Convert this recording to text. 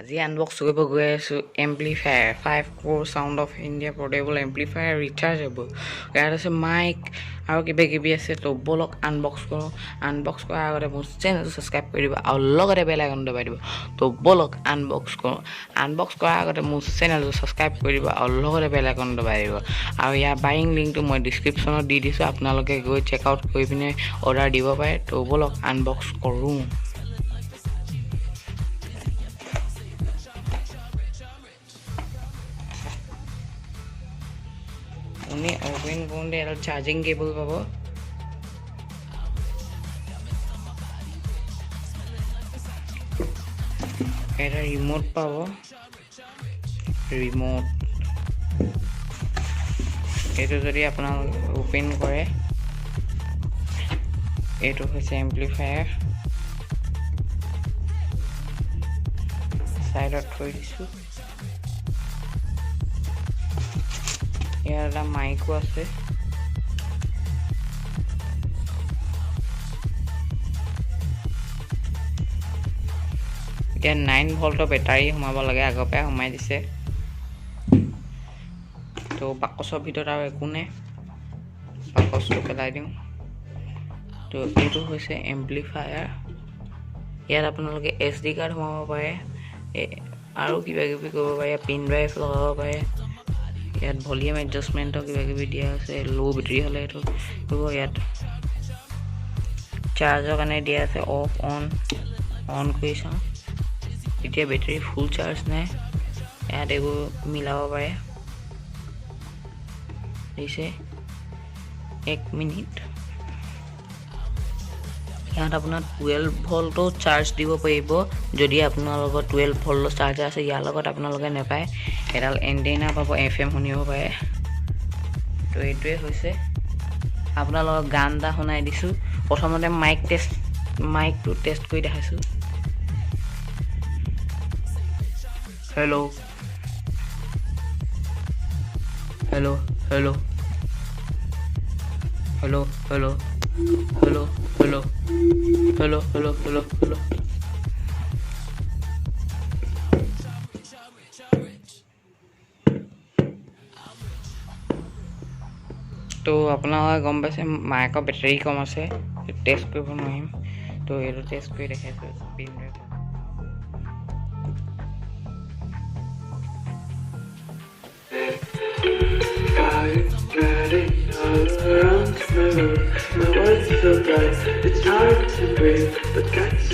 আজি আনবক্স কৰিব গৈ আছোঁ amplifier 5 core sound of India portable amplifier rechargeable ইয়াত আছে মাইক আৰু কিবা কিবি আছে তো বলক আনবক্স কৰোঁ আনবক্স কৰাৰ আগতে মোৰ চেনেলটো ছাবস্ক্ৰাইব কৰি দিব আৰু লগতে বেল আইকন দবাই দিব তো বলক আনবক্স কৰোঁ আনবক্স কৰাৰ আগতে মোৰ চেনেলটো ছাবস্ক্ৰাইব কৰি দিব আৰু লগতে বেল আইকন দবাই দিব আৰু ইয়াৰ বাইং লিংকটো মই ডিছক্ৰিপশ্যনত দি দিছোঁ আপোনালোকে গৈ চেক আউট কৰি পিনে অৰ্ডাৰ দিব পাৰে তো বলক আনবক্স কৰোঁ उन्हें ओपन करते हैं चार्जिंग केबल पाबो এটা রিমোট পাবো রিমোট এটো যদি আপনারা ওপেন করে এটো হচ্ছে এম্প্লিফায়ার সাইডত থৈ দিছো ইয়াৰ মাইকো আছে এতিয়া 9 ভোল্টৰ বেটাৰী সোমাব লাগে আগৰ পৰা সোমাই দিছে তো বাকচৰ ভিতৰত আৰু একো নাই বাকচটো পেলাই দিওঁ তো এইটো হৈছে এম্প্লিফায়াৰ ইয়াত আপোনালোকে এছডি কাৰ্ড সোমাব পাৰে আৰু কিবা কিবি কৰিব পাৰে পিন ড্ৰাইভ লগাব পাৰে ইয়াত ভলিউম এডজাষ্টমেন্টৰ কিবা কিবি দিয়া আছে লো বেটাৰী হলে এটো হ'ব ইয়াত চাৰ্জৰ কাৰণে দিয়া আছে অফ অন কৰি চাওঁ এতিয়া বেটাৰী ফুল চাৰ্জ নাই ইয়াত এগো মিলাব পাৰে দিছে 1 মিনিট ইয়াত আপোনাৰ 12 ভোল্টৰ চাৰ্জ দিব পাৰিব যদি আপোনাৰ লগত 12 ভোল্টৰ চাৰ্জাৰ আছে ইয়াৰ লগত আপোনালোকে নেপায় এডাল এন্টেনা পাব এফএম শুনিব পাৰে তো এইটোৱে হৈছে আপোনালোকক গান এটা শুনাই দিছো প্ৰথমতে মাইকটো টেষ্ট কৰি দেখাইছো hello hello hello hello hello hello hello hello hello hello hello तो अपना गम पाइसे माइकर बेटारी कम আছে টেষ্ট কৰিব নোৱাৰিম তো এইটো টেষ্ট কৰি দেখাইছো pin drive Getting all around my room. My world's so bright, it's hard to breathe, but that's